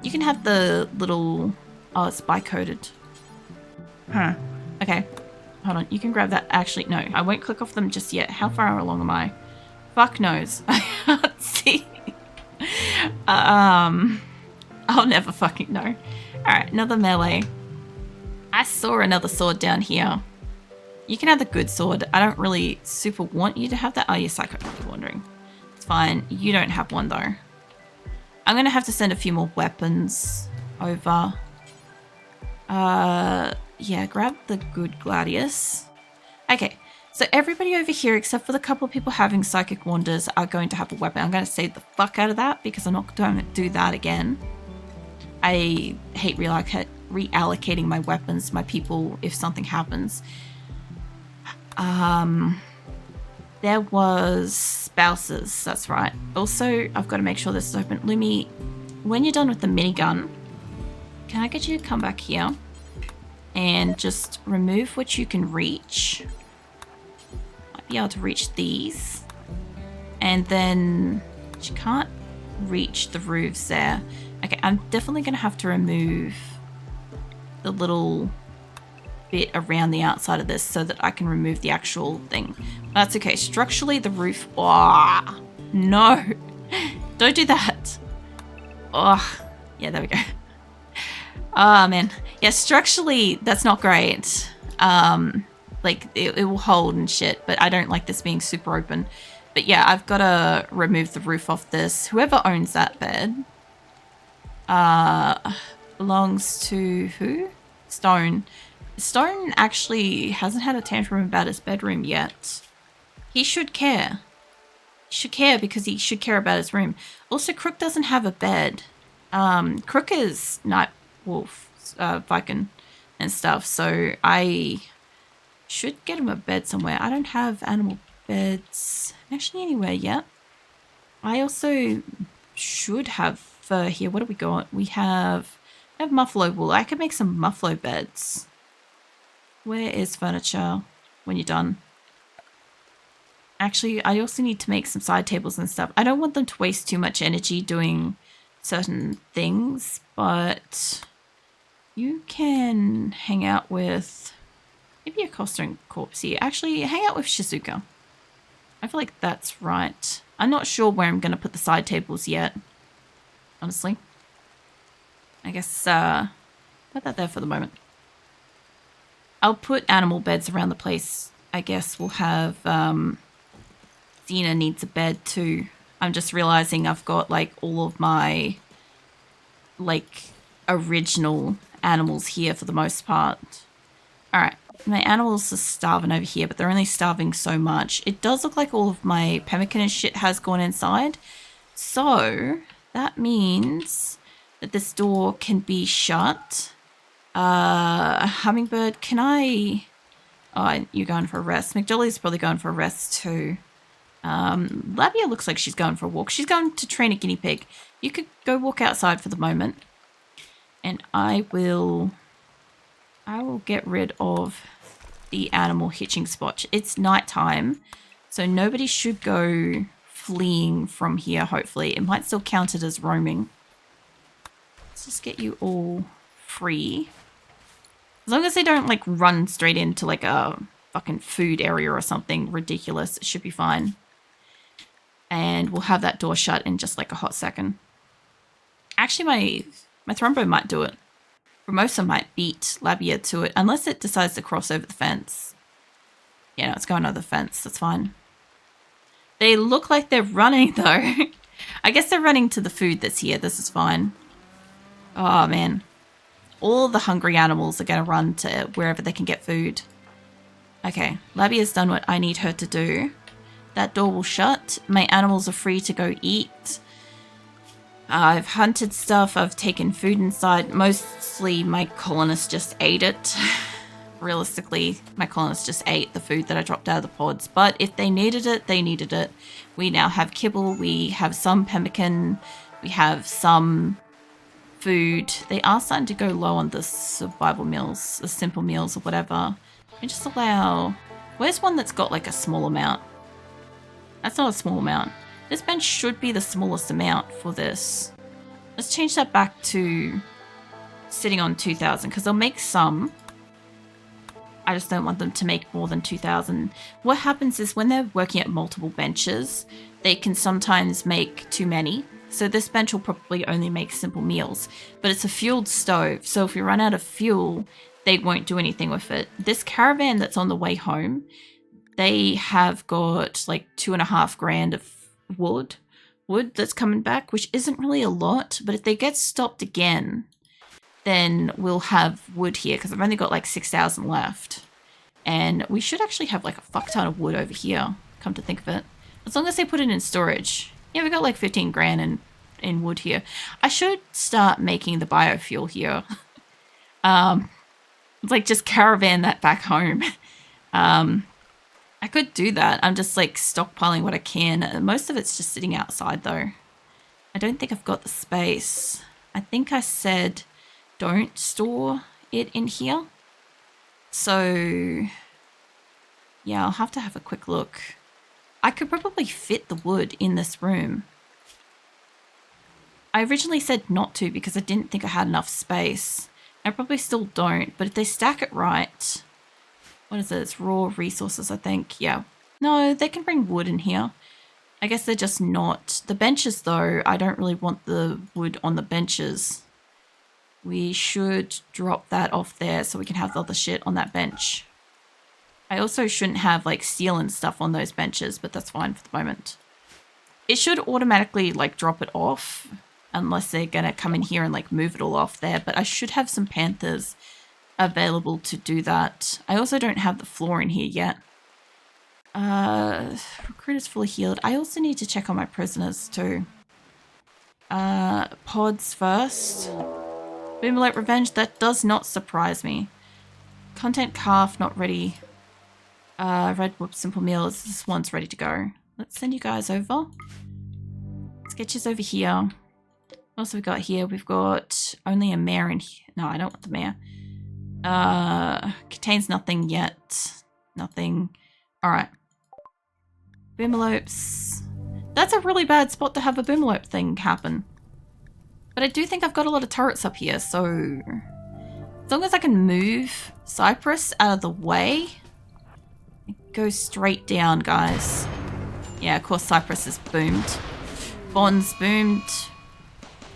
You can have the little... Oh, it's bi-coded. Huh. Okay. Hold on. You can grab that. Actually, no. I won't click off them just yet. How far along am I? Fuck knows. I can't see. I'll never fucking know. Alright, another melee. I saw another sword down here. You can have the good sword. I don't really super want you to have that. Oh, you're psychotically wandering. It's fine. You don't have one, though. I'm going to have to send a few more weapons over. Yeah, grab the good gladius. Okay, so everybody over here, except for the couple of people having psychic wanders, are going to have a weapon. I'm going to save the fuck out of that because I'm not going to do that again. I hate reallocating my weapons, my people, if something happens. There was spouses, that's right. Also, I've got to make sure this is open. Lumi, when you're done with the minigun, can I get you to come back here and just remove what you can reach? Might be able to reach these. And then you can't reach the roofs there. Okay, I'm definitely going to have to remove the little bit around the outside of this so that I can remove the actual thing. That's okay. Structurally, the roof... Oh, no. Don't do that. Oh, yeah, there we go. Oh, man. Yeah, structurally, that's not great. Like, it will hold and shit, but I don't like this being super open. But yeah, I've got to remove the roof off this. Whoever owns that bed belongs to who? Stone. Stone actually hasn't had a tantrum about his bedroom yet. He should care. He should care because he should care about his room. Also, Crook doesn't have a bed. Crook is Night Wolf, Viking and stuff, so I should get him a bed somewhere. I don't have animal beds actually anywhere yet. I also should have fur here. What do we got? We have muffalo wool. I could make some muffalo beds. Where is furniture when you're done? Actually, I also need to make some side tables and stuff. I don't want them to waste too much energy doing certain things, but you can hang out with maybe a Costa and Corpse here. Actually, hang out with Shizuka. I feel like that's right. I'm not sure where I'm going to put the side tables yet, honestly. I guess put that there for the moment. I'll put animal beds around the place. I guess we'll have Xena needs a bed too. I'm just realizing I've got like all of my like original animals here for the most part. Alright, my animals are starving over here, but they're only starving so much. It does look like all of my pemmican and shit has gone inside. So that means that this door can be shut. Hummingbird, can I... Oh, you're going for a rest. McJolly's probably going for a rest too. Labia looks like she's going for a walk. She's going to train a guinea pig. You could go walk outside for the moment. And I will get rid of the animal hitching spot. It's nighttime, so nobody should go fleeing from here, hopefully. It might still count it as roaming. Let's just get you all free. As long as they don't, like, run straight into, like, a fucking food area or something ridiculous, it should be fine. And we'll have that door shut in just, like, a hot second. Actually, my Thrumbo might do it. Ramosa might beat Labia to it, unless it decides to cross over the fence. Yeah, no, it's going over the fence. That's fine. They look like they're running, though. I guess they're running to the food that's here. This is fine. Oh, man. All the hungry animals are going to run to wherever they can get food. Okay, Labia's done what I need her to do. That door will shut. My animals are free to go eat. I've hunted stuff. I've taken food inside. Mostly my colonists just ate it. Realistically, my colonists just ate the food that I dropped out of the pods. But if they needed it, they needed it. We now have kibble. We have some pemmican. We have some... food. They are starting to go low on the survival meals, the simple meals or whatever. And just allow... Where's one that's got like a small amount? That's not a small amount. This bench should be the smallest amount for this. Let's change that back to sitting on 2,000 because they'll make some. I just don't want them to make more than 2,000. What happens is when they're working at multiple benches, they can sometimes make too many. So this bench will probably only make simple meals, but it's a fueled stove. So if we run out of fuel, they won't do anything with it. This caravan that's on the way home, they have got like 2.5 grand of wood that's coming back, which isn't really a lot, but if they get stopped again, then we'll have wood here because I've only got like 6,000 left. And we should actually have like a fuck ton of wood over here, come to think of it. As long as they put it in storage. Yeah, we got like 15 grand in wood here. I should start making the biofuel here. Like just caravan that back home. I could do that. I'm just like stockpiling what I can. Most of it's just sitting outside though. I don't think I've got the space. I think I said don't store it in here. So yeah, I'll have to have a quick look. I could probably fit the wood in this room. I originally said not to because I didn't think I had enough space. I probably still don't, but if they stack it right, what is it? It's raw resources, I think. Yeah. No, they can bring wood in here. I guess they're just not. The benches, though, I don't really want the wood on the benches. We should drop that off there so we can have the other shit on that bench. I also shouldn't have, like, steel and stuff on those benches, but that's fine for the moment. It should automatically, like, drop it off, unless they're gonna come in here and, like, move it all off there. But I should have some panthers available to do that. I also don't have the floor in here yet. Recruiter's fully healed. I also need to check on my prisoners, too. Pods first. Boomerlight Revenge, that does not surprise me. Content Calf, not ready. Red Whoop Simple Meals, this one's ready to go. Let's send you guys over. Sketches over here. What else have we got here? We've got only a mare in here. No, I don't want the mare. Contains nothing yet. Nothing. Alright. Boomalopes. That's a really bad spot to have a boomalope thing happen. But I do think I've got a lot of turrets up here, so as long as I can move Cypress out of the way, go straight down, guys. Yeah, of course Cypress is boomed. Bond's boomed.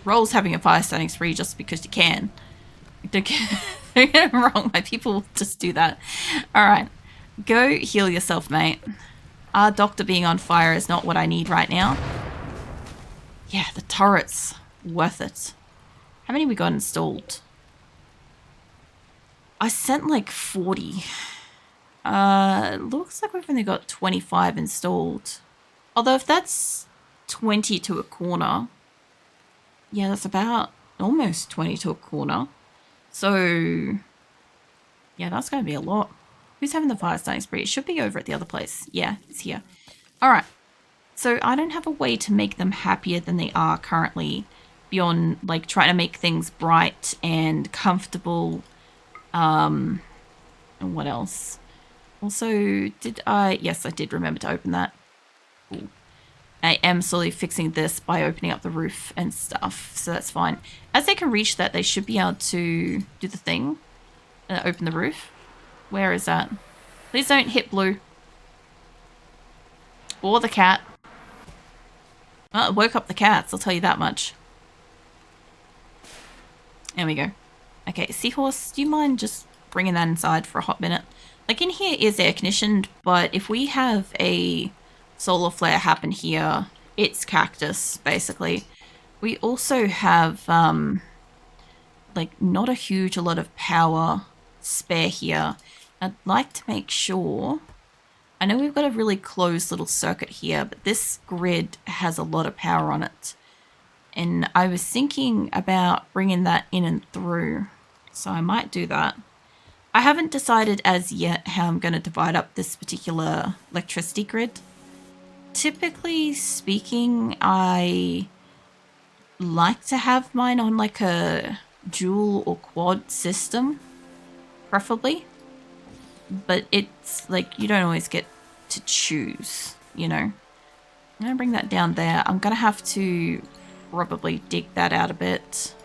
Roll's having a fire starting spree just because you can. Don't get me wrong, my people will just do that. Alright, go heal yourself, mate. Our doctor being on fire is not what I need right now. Yeah, the turrets. Worth it. How many we got installed? I sent like 40. Looks like we've only got 25 installed. Although if that's 20 to a corner, yeah, that's about almost 20 to a corner. So, yeah, that's going to be a lot. Who's having the fire starting spree? It should be over at the other place. Yeah, it's here. All right. So I don't have a way to make them happier than they are currently, beyond like trying to make things bright and comfortable. And what else? Also, yes, I did remember to open that. Cool. I am slowly fixing this by opening up the roof and stuff, so that's fine. As they can reach that, they should be able to do the thing. Open the roof. Where is that? Please don't hit Blue. Or the cat. Well, it woke up the cats, I'll tell you that much. There we go. Okay, Seahorse, do you mind just bringing that inside for a hot minute? Like, in here is air conditioned, but if we have a solar flare happen here, it's cactus, basically. We also have, like, not a lot of power spare here. I'd like to make sure... I know we've got a really closed little circuit here, but this grid has a lot of power on it. And I was thinking about bringing that in and through, so I might do that. I haven't decided as yet how I'm going to divide up this particular electricity grid. Typically speaking, I like to have mine on like a dual or quad system, preferably. But it's like you don't always get to choose, you know. I'm going to bring that down there. I'm going to have to probably dig that out a bit.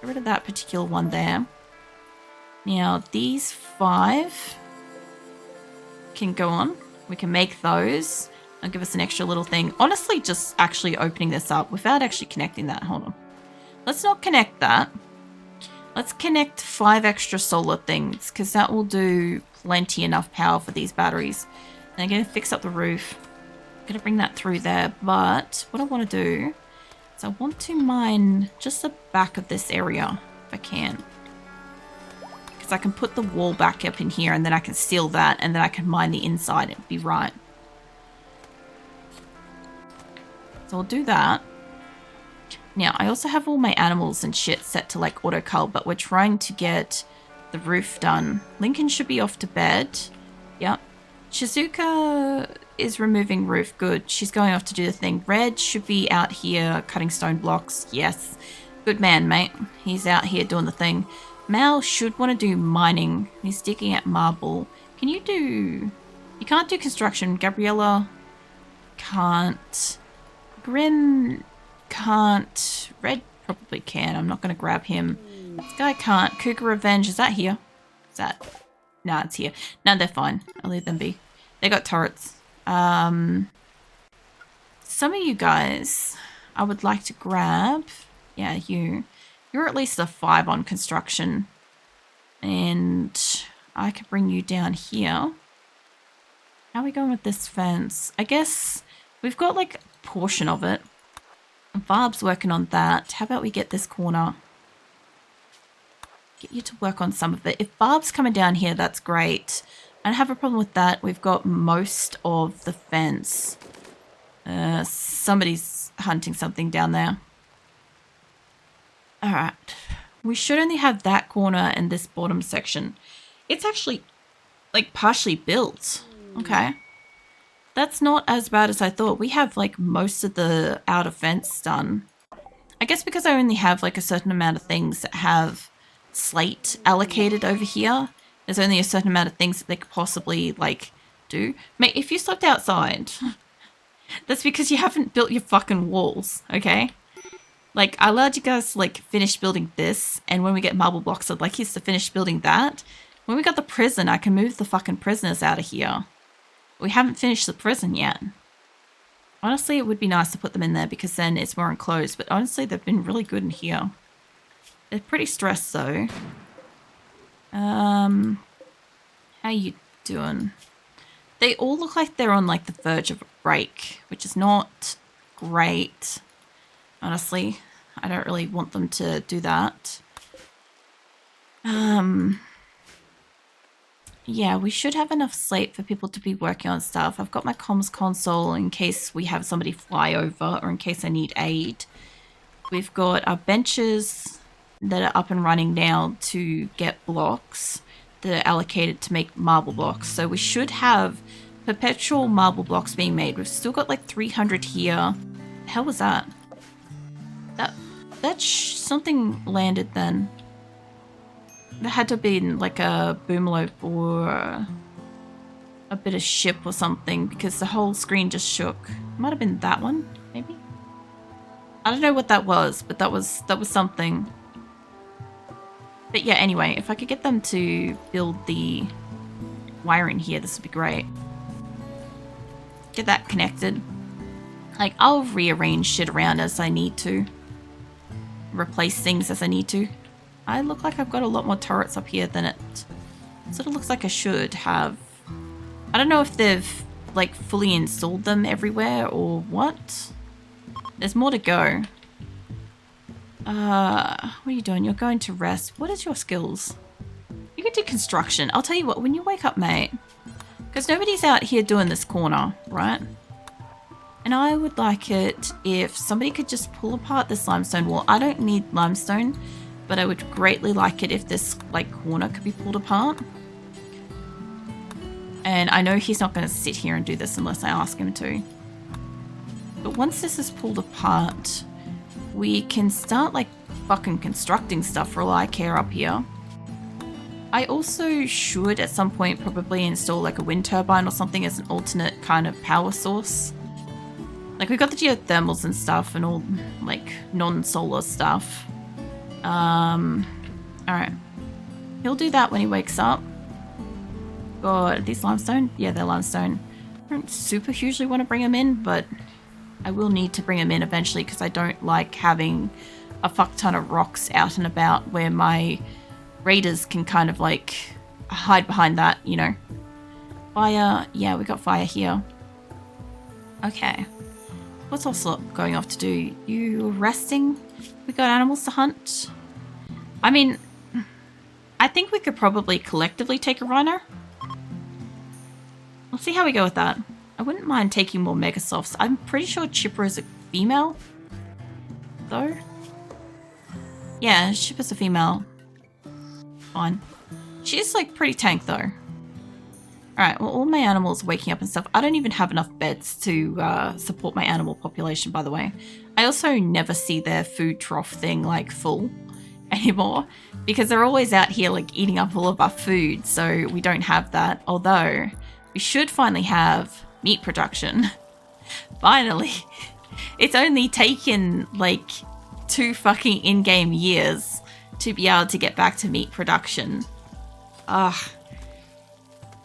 Get rid of that particular one there. Now, these 5 can go on. We can make those. I'll give us an extra little thing. Honestly, just actually opening this up without actually connecting that. Hold on. Let's not connect that. Let's connect 5 extra solar things because that will do plenty enough power for these batteries. And I'm going to fix up the roof. I'm going to bring that through there. But what I want to do is I want to mine just the back of this area if I can. Because I can put the wall back up in here and then I can seal that and then I can mine the inside. It'd be right. So I'll do that. Now, I also have all my animals and shit set to like auto cull, but we're trying to get the roof done. Lincoln should be off to bed. Yep. Shizuka is removing roof. Good. She's going off to do the thing. Red should be out here cutting stone blocks. Yes. Good man, mate. He's out here doing the thing. Mal should want to do mining. He's digging at marble. Can you do... You can't do construction. Gabriella can't. Grim can't. Red probably can. I'm not going to grab him. This guy can't. Cougar Revenge. Is that here? Is that... Nah, it's here. No, they're fine. I'll leave them be. They got turrets. Some of you guys I would like to grab. Yeah, you. You're at least a 5 on construction. And I could bring you down here. How are we going with this fence? I guess we've got like a portion of it. Barb's working on that. How about we get this corner? Get you to work on some of it. If Barb's coming down here, that's great. I don't have a problem with that. We've got most of the fence. Somebody's hunting something down there. Alright. We should only have that corner and this bottom section. It's actually, like, partially built. Okay. That's not as bad as I thought. We have, like, most of the outer fence done. I guess because I only have, like, a certain amount of things that have slate allocated over here. There's only a certain amount of things that they could possibly, like, do. Mate, if you slept outside, that's because you haven't built your fucking walls, okay? Like, I allowed you guys to, like, finish building this, and when we get marble blocks, I'd like you to finish building that. When we got the prison, I can move the fucking prisoners out of here. We haven't finished the prison yet. Honestly, it would be nice to put them in there because then it's more enclosed, but honestly, they've been really good in here. They're pretty stressed, though. How you doing? They all look like they're on, like, the verge of a break, which is not great. Honestly, I don't really want them to do that. Yeah, we should have enough slate for people to be working on stuff. I've got my comms console in case we have somebody fly over or in case I need aid. We've got our benches that are up and running now to get blocks that are allocated to make marble blocks. So we should have perpetual marble blocks being made. We've still got like 300 here. The hell was that? Something landed then. There had to have been like a boomlope or a bit of ship or something because the whole screen just shook. Might have been that one, maybe? I don't know what that was, but that was something. But yeah, anyway, if I could get them to build the wiring here, this would be great. Get that connected. Like, I'll rearrange shit around as I need to. Replace things as I need to. I look like I've got a lot more turrets up here than it sort of looks like I should have. I don't know if they've, like, fully installed them everywhere or what. There's more to go. What are you doing? You're going to rest. What is your skills? You can do construction. I'll tell you what, when you wake up, mate, because nobody's out here doing this corner, right? And I would like it if somebody could just pull apart this limestone wall. I don't need limestone, but I would greatly like it if this, like, corner could be pulled apart. And I know he's not going to sit here and do this unless I ask him to. But once this is pulled apart, we can start, like, fucking constructing stuff for all I care up here. I also should at some point probably install, like, a wind turbine or something as an alternate kind of power source. Like, we got the geothermals and stuff and all, like, non-solar stuff. Alright. He'll do that when he wakes up. God, are these limestone? Yeah, they're limestone. I don't super hugely want to bring him in, but I will need to bring him in eventually because I don't like having a fuck ton of rocks out and about where my raiders can kind of, like, hide behind that, you know. Fire. Yeah, we got fire here. Okay. What's Ocelot going off to do? You resting? We got animals to hunt? I mean, I think we could probably collectively take a rhino. We'll see how we go with that. I wouldn't mind taking more megasofts. I'm pretty sure Chipper is a female, though. Yeah, Chipper's a female. Fine. She's, like, pretty tank, though. Alright, well, all my animals are waking up and stuff. I don't even have enough beds to support my animal population, by the way. I also never see their food trough thing, like, full anymore. Because they're always out here, like, eating up all of our food. So we don't have that. Although, we should finally have meat production. Finally. It's only taken, like, 2 fucking in-game years to be able to get back to meat production. Ugh.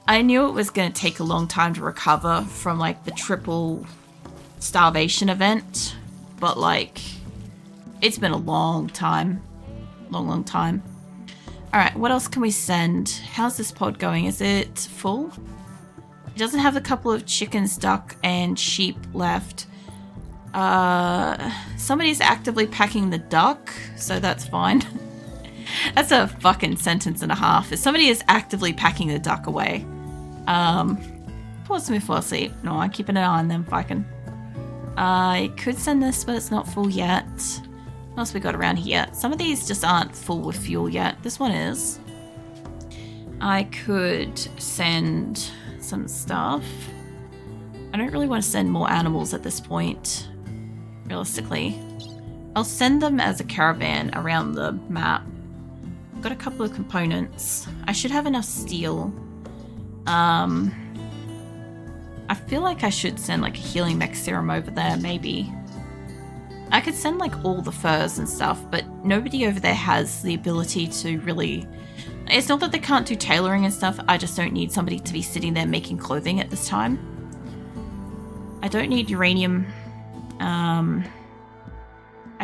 I knew it was going to take a long time to recover from, like, the triple starvation event. But, like, it's been a long time. Long time. Alright, what else can we send? How's this pod going? Is it full? It doesn't have a couple of chickens, duck, and sheep left. Somebody's actively packing the duck, so that's fine. That's a fucking sentence and a half. If somebody is actively packing the duck away. Pause me for sleep. No, I'm keeping an eye on them if I can. I could send this, but it's not full yet. What else we got around here? Some of these just aren't full with fuel yet. This one is. I could send some stuff. I don't really want to send more animals at this point, realistically. I'll send them as a caravan around the map. I've got a couple of components. I should have enough steel. I feel like I should send like a healing mech serum over there, maybe. I could send like all the furs and stuff, but nobody over there has the ability to really... It's not that they can't do tailoring and stuff, I just don't need somebody to be sitting there making clothing at this time. I don't need uranium. I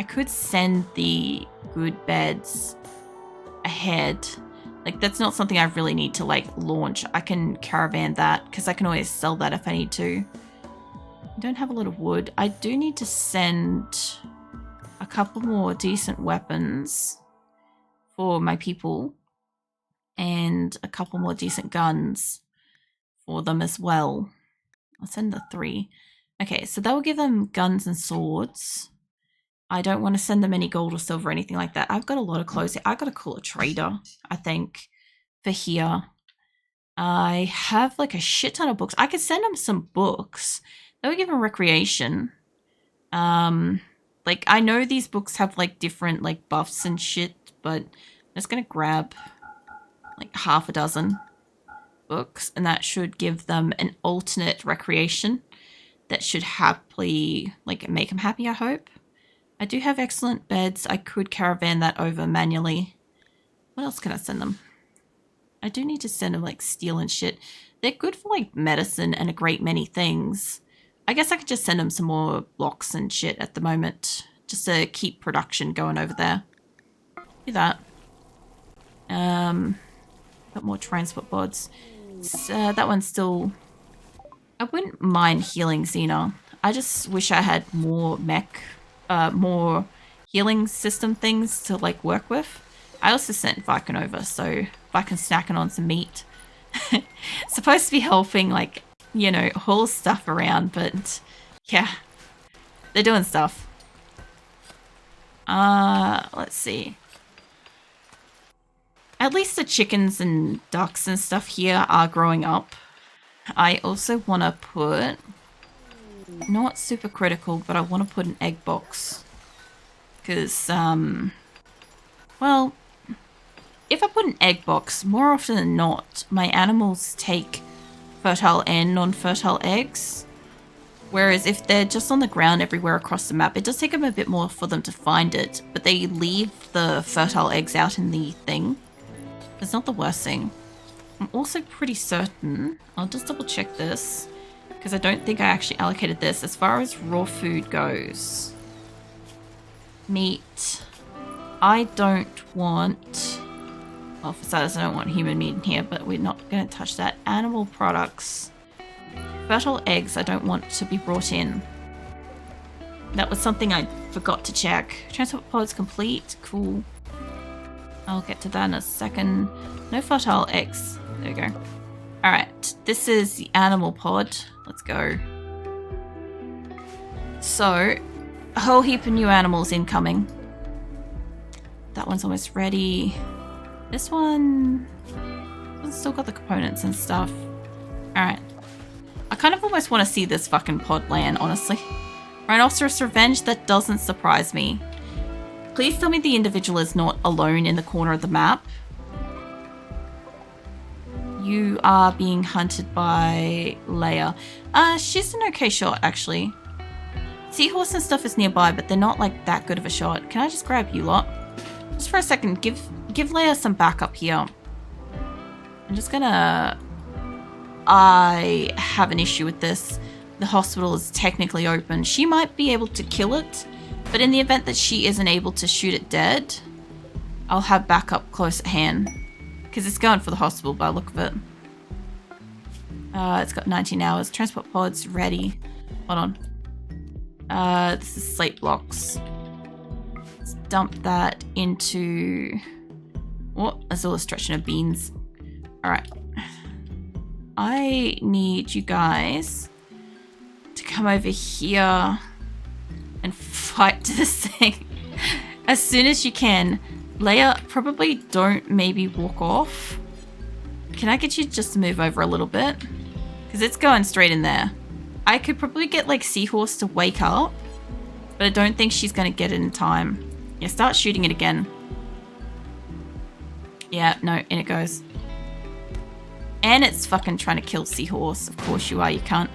could send the good beds ahead. Like, that's not something I really need to, like, launch. I can caravan that, because I can always sell that if I need to. I don't have a lot of wood. I do need to send a couple more decent weapons for my people. And a couple more decent guns for them as well. I'll send the 3. Okay, so that will give them guns and swords. I don't want to send them any gold or silver or anything like that. I've got a lot of clothes here. I've got to call a trader, I think, for here. I have like a shit ton of books. I could send them some books. That would give them recreation. Like, I know these books have like different like buffs and shit, but I'm just going to grab like half a dozen books, and that should give them an alternate recreation that should happily, like, make them happy, I hope. I do have excellent beds. I could caravan that over manually. What else can I send them? I do need to send them, like, steel and shit. They're good for, like, medicine and a great many things. I guess I could just send them some more blocks and shit at the moment, just to keep production going over there. Do that. Got more transport bods. That one's still... I wouldn't mind healing Xena. I just wish I had more mech, more healing system things to like work with. I also sent Viking over, so Viking snacking on some meat. Supposed to be helping, like, you know, haul stuff around, but yeah, they're doing stuff. Let's see. At least the chickens and ducks and stuff here are growing up. I also want to put, not super critical, but I want to put an egg box. Because, well, if I put an egg box, more often than not, my animals take fertile and non-fertile eggs. Whereas if they're just on the ground everywhere across the map, it does take them a bit more for them to find it, but they leave the fertile eggs out in the thing. It's not the worst thing. I'm also pretty certain, I'll just double check this, because I don't think I actually allocated this. As far as raw food goes, meat, I don't want, well, for starters, I don't want human meat in here, but we're not going to touch that. Animal products. Fertile eggs I don't want to be brought in. That was something I forgot to check. Transport pods complete. Cool. I'll get to that in a second. No fertile eggs. There we go. Alright, this is the animal pod. Let's go. So, a whole heap of new animals incoming. That one's almost ready. This one still got the components and stuff. Alright. I kind of almost want to see this fucking pod land, honestly. Rhinoceros Revenge, that doesn't surprise me. Please tell me the individual is not alone in the corner of the map. You are being hunted by Leia. She's an okay shot, actually. Seahorse and stuff is nearby, but they're not like that good of a shot. Can I just grab you lot? Just for a second, give Leia some backup here. I'm just gonna... I have an issue with this. The hospital is technically open. She might be able to kill it, but in the event that she isn't able to shoot it dead, I'll have backup close at hand. Because it's going for the hospital by the look of it. It's got 19 hours. Transport pods ready. Hold on. This is slate blocks. Let's dump that into... What? That's all a stretching of beans. Alright. I need you guys to come over here and fight this thing as soon as you can. Leia, probably don't maybe walk off. Can I get you just to move over a little bit? Because it's going straight in there. I could probably get like Seahorse to wake up, but I don't think she's going to get it in time. Yeah, start shooting it again. Yeah, no, in it goes. And it's fucking trying to kill Seahorse. Of course you are, you can't.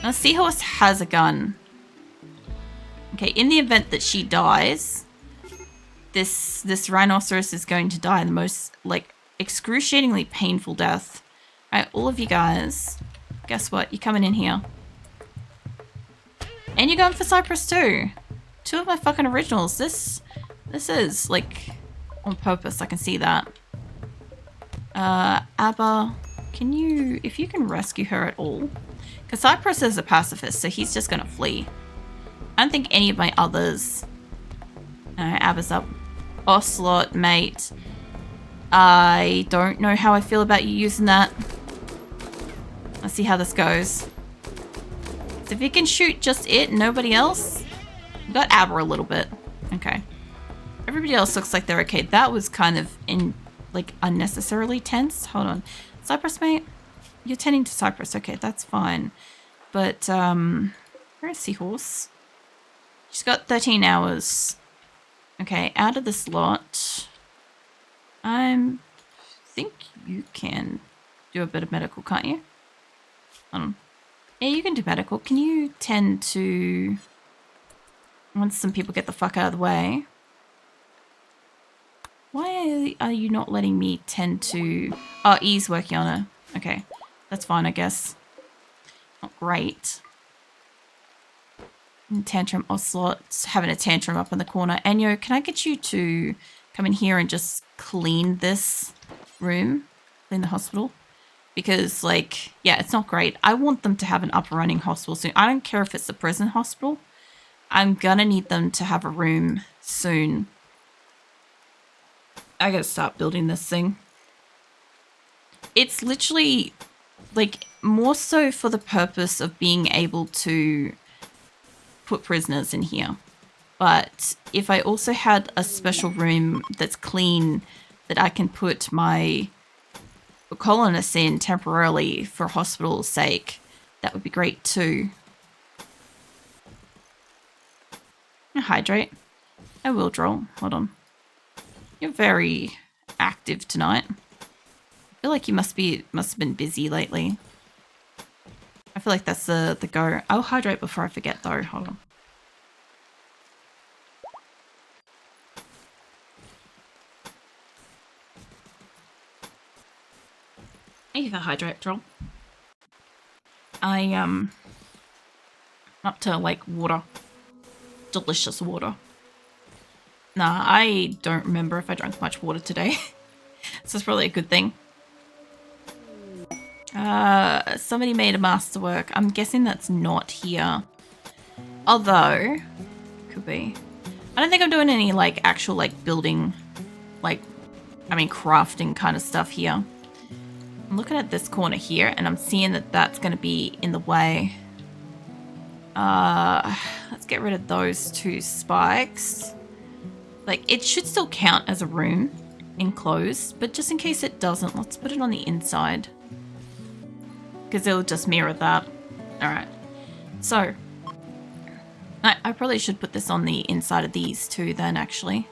Now, Seahorse has a gun. Okay, in the event that she dies, this rhinoceros is going to die the most, like, excruciatingly painful death. Alright, all of you guys, guess what? You're coming in here. And you're going for Cypress too. Two of my fucking originals. This is, like, on purpose. I can see that. Abba, can you, if you can rescue her at all? Because Cypress is a pacifist, so he's just going to flee. I don't think any of my others... No, Abba's up. Ocelot, mate. I don't know how I feel about you using that. Let's see how this goes. So if you can shoot just it, nobody else? We've got Abba a little bit. Okay. Everybody else looks like they're okay. That was kind of like unnecessarily tense. Hold on. Cypress, mate? You're tending to Cypress. Okay, that's fine. But, where is Seahorse? She's got 13 hours. Okay, out of this lot, I think you can do a bit of medical, can't you? Hold on. Yeah, you can do medical. Can you tend to... Once some people get the fuck out of the way... Why are you not letting me tend to... Oh, E's working on her. Okay. That's fine, I guess. Not great. Tantrum Ocelot's having a tantrum up in the corner. Anyo, can I get you to come in here and just clean this room? Clean the hospital? Because, like, yeah, it's not great. I want them to have an up and running hospital soon. I don't care if it's a prison hospital. I'm gonna need them to have a room soon. I gotta start building this thing. It's literally, like, more so for the purpose of being able to put prisoners in here. But if I also had a special room that's clean that I can put my colonists in temporarily for hospital's sake, that would be great too. Hydrate. I will draw. Hold on. You're very active tonight. I feel like you must have been busy lately. I feel feel like that's the go. I'll hydrate before I forget though. Hold on. Thank you for hydrate, troll. Up to like water. Delicious water. Nah, I don't remember if I drank much water today. So it's probably a good thing. Somebody made a masterwork. I'm guessing that's not here. Although, could be. I don't think I'm doing any like actual like building, like, I mean crafting kind of stuff here. I'm looking at this corner here and I'm seeing that that's going to be in the way. Let's get rid of those 2 spikes. Like, it should still count as a room enclosed, but just in case it doesn't, let's put it on the inside. Because it'll just mirror that. Alright. So, I probably should put this on the inside of these 2 then, actually.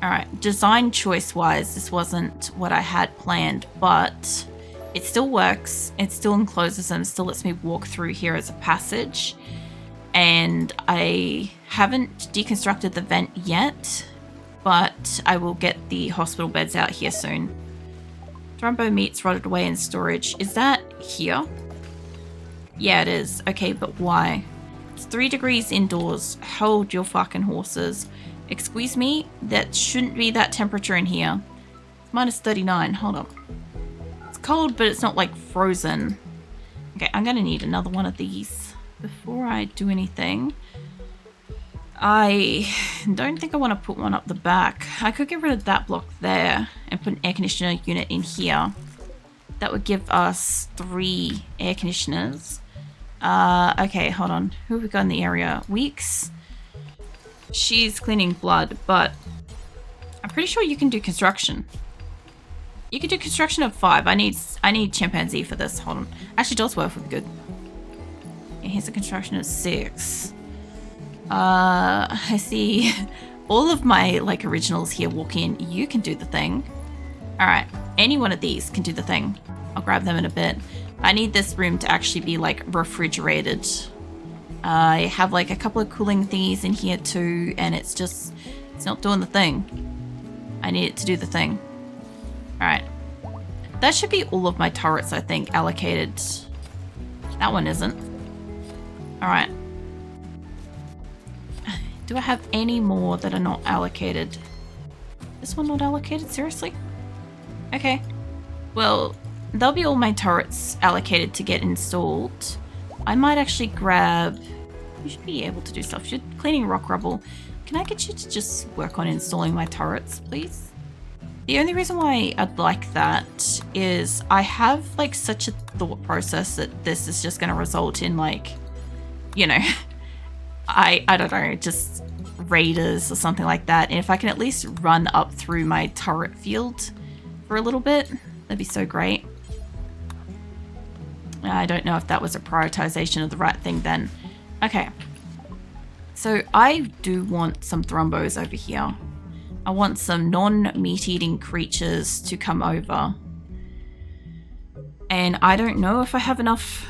Alright, design choice-wise, this wasn't what I had planned, but it still works. It still encloses them, still lets me walk through here as a passage. And I haven't deconstructed the vent yet, but I will get the hospital beds out here soon. Thrombo meats rotted away in storage. Is that here? Yeah, it is. Okay, but why? It's 3 degrees indoors. Hold your fucking horses. Excuse me? That shouldn't be that temperature in here. It's minus 39. Hold on. It's cold, but it's not like frozen. Okay, I'm gonna need another one of these before I do anything. I don't think I want to put one up the back. I could get rid of that block there and put an air conditioner unit in here. That would give us 3 air conditioners. Okay, hold on. Who have we got in the area? Weeks. She's cleaning blood, but I'm pretty sure you can do construction. You can do construction of 5. I need chimpanzee for this. Hold on. Actually, Dodsworth would be good. Yeah, here's a construction of 6. I see all of my like originals here walk in. You can do the thing. All right, any one of these can do the thing. I'll grab them in a bit. I need this room to actually be like refrigerated. I have like a couple of cooling thingies in here too, and it's not doing the thing. I need it to do the thing. All right, that should be all of my turrets, I think, allocated. That one isn't. All right. Do I have any more that are not allocated? This one not allocated? Seriously? Okay. Well, there'll be all my turrets allocated to get installed. I might actually grab... You should be able to do stuff. You're cleaning rock rubble. Can I get you to just work on installing my turrets, please? The only reason why I'd like that is I have like such a thought process that this is just going to result in like, you know... I don't know, just raiders or something like that. And if I can at least run up through my turret field for a little bit, that'd be so great. I don't know if that was a prioritization of the right thing then. Okay. So I do want some thrombos over here. I want some non-meat-eating creatures to come over. And I don't know if I have enough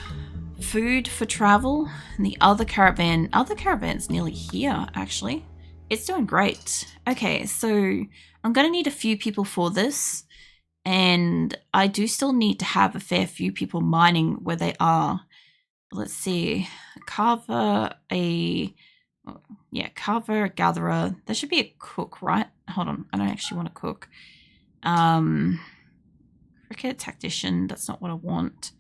food for travel. And the other caravan's nearly here, actually. It's doing great. Okay, so I'm going to need a few people for this. And I do still need to have a fair few people mining where they are. Let's see. Carver, carver, gatherer. There should be a cook, right? Hold on. I don't actually want to cook. Cricket, tactician. That's not what I want.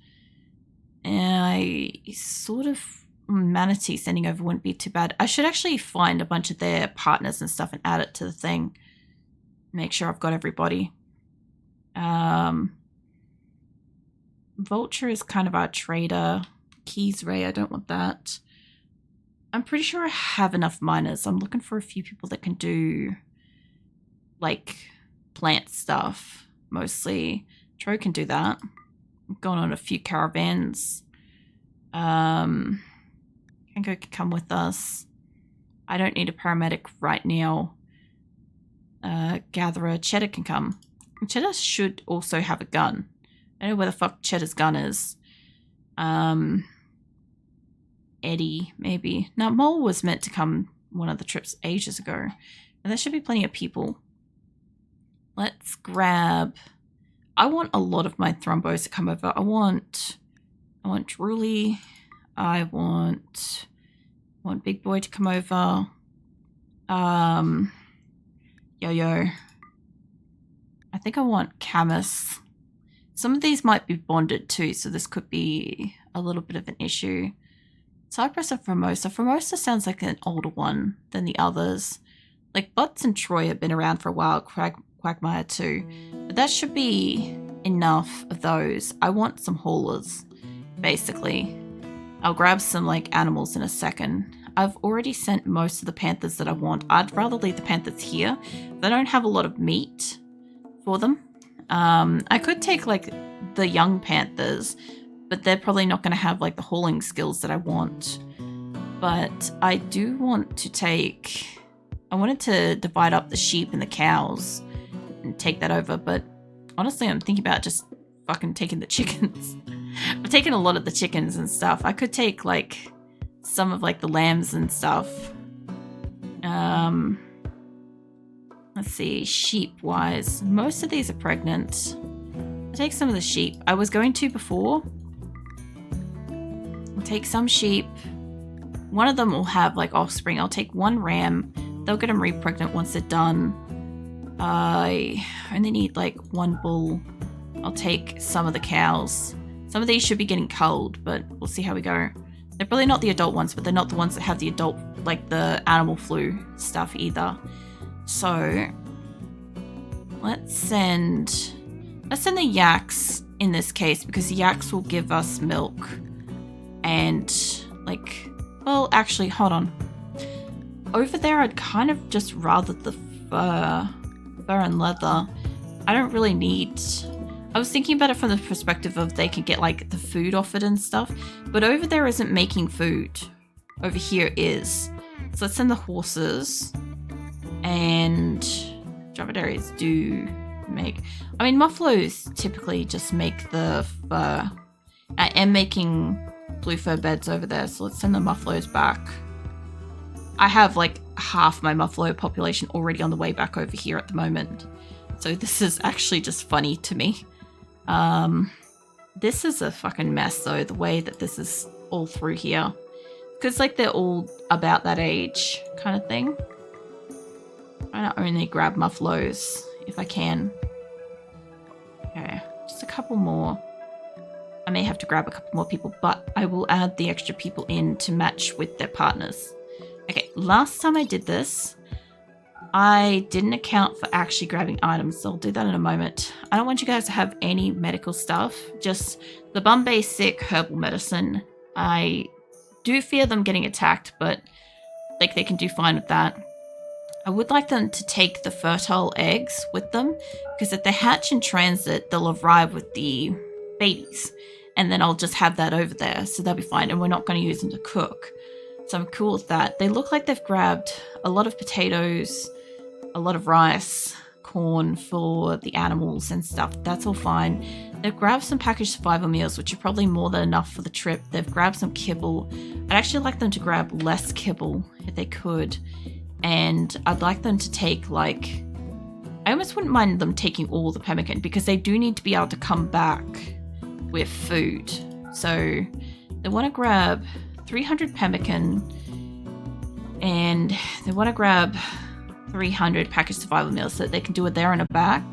I sort of... Manatee sending over wouldn't be too bad. I should actually find a bunch of their partners and stuff and add it to the thing. Make sure I've got everybody. Vulture is kind of our trader. Keys Ray, I don't want that. I'm pretty sure I have enough miners. I'm looking for a few people that can do like plant stuff mostly. Tro can do that. I'm going on a few caravans. Kenko can come with us. I don't need a paramedic right now. Gatherer, Cheddar can come. Cheddar should also have a gun. I don't know where the fuck Cheddar's gun is. Eddie, maybe. Now, Mole was meant to come one of the trips ages ago. And there should be plenty of people. Let's grab... I want a lot of my thrombos to come over. I want Drooly. I want Big Boy to come over. Yo-Yo. I think I want Camus. Some of these might be bonded too, so this could be a little bit of an issue. Cypress and Formosa. Formosa sounds like an older one than the others. Like Butts and Troy have been around for a while. Quagmire too. But that should be enough of those. I want some haulers, basically. I'll grab some like animals in a second. I've already sent most of the panthers that I want. I'd rather leave the panthers here. They don't have a lot of meat for them. I could take like the young panthers, but they're probably not going to have like the hauling skills that I want. But I do want to take... I wanted to divide up the sheep and the cows and take that over, but honestly I'm thinking about just fucking taking the chickens. I've taken a lot of the chickens and stuff. I could take like some of like the lambs and stuff. Let's see, sheep wise, most of these are pregnant. I'll take some of the sheep. I was going to before. I'll take some sheep. One of them will have like offspring. I'll take one ram. They'll get them re-pregnant once they're done. I only need like one bull. I'll take some of the cows. Some of these should be getting culled, but we'll see how we go. They're probably not the adult ones, but they're not the ones that have the adult, like the animal flu stuff either. So let's send the yaks in this case, because the yaks will give us milk. And like, well, actually, hold on. Over there, I'd kind of just rather the fur and leather. I don't really need... I was thinking about it from the perspective of they can get like the food off it and stuff, but over there isn't making food. Over here is. So let's send the horses. And dromedaries do make... I mean, muffaloes typically just make the fur. I am making blue fur beds over there, so let's send the muffaloes back. I have like half my muffalo population already on the way back over here at the moment. So this is actually just funny to me. This is a fucking mess though, the way that this is all through here. Because like they're all about that age kind of thing. I'm gonna only grab muffaloes if I can. Okay, just a couple more. I may have to grab a couple more people, but I will add the extra people in to match with their partners. Okay, last time I did this, I didn't account for actually grabbing items, so I'll do that in a moment. I don't want you guys to have any medical stuff, just the bum basic herbal medicine. I do fear them getting attacked, but like they can do fine with that. I would like them to take the fertile eggs with them, because if they hatch in transit, they'll arrive with the babies, and then I'll just have that over there, so they'll be fine, and we're not going to use them to cook. So I'm cool with that. They look like they've grabbed a lot of potatoes, a lot of rice, corn for the animals and stuff. That's all fine. They've grabbed some packaged survival meals, which are probably more than enough for the trip. They've grabbed some kibble. I'd actually like them to grab less kibble if they could. And I'd like them to take like... I almost wouldn't mind them taking all the pemmican, because they do need to be able to come back with food. So they want to grab 300 pemmican, and they want to grab 300 packaged survival meals so that they can do it there and a back.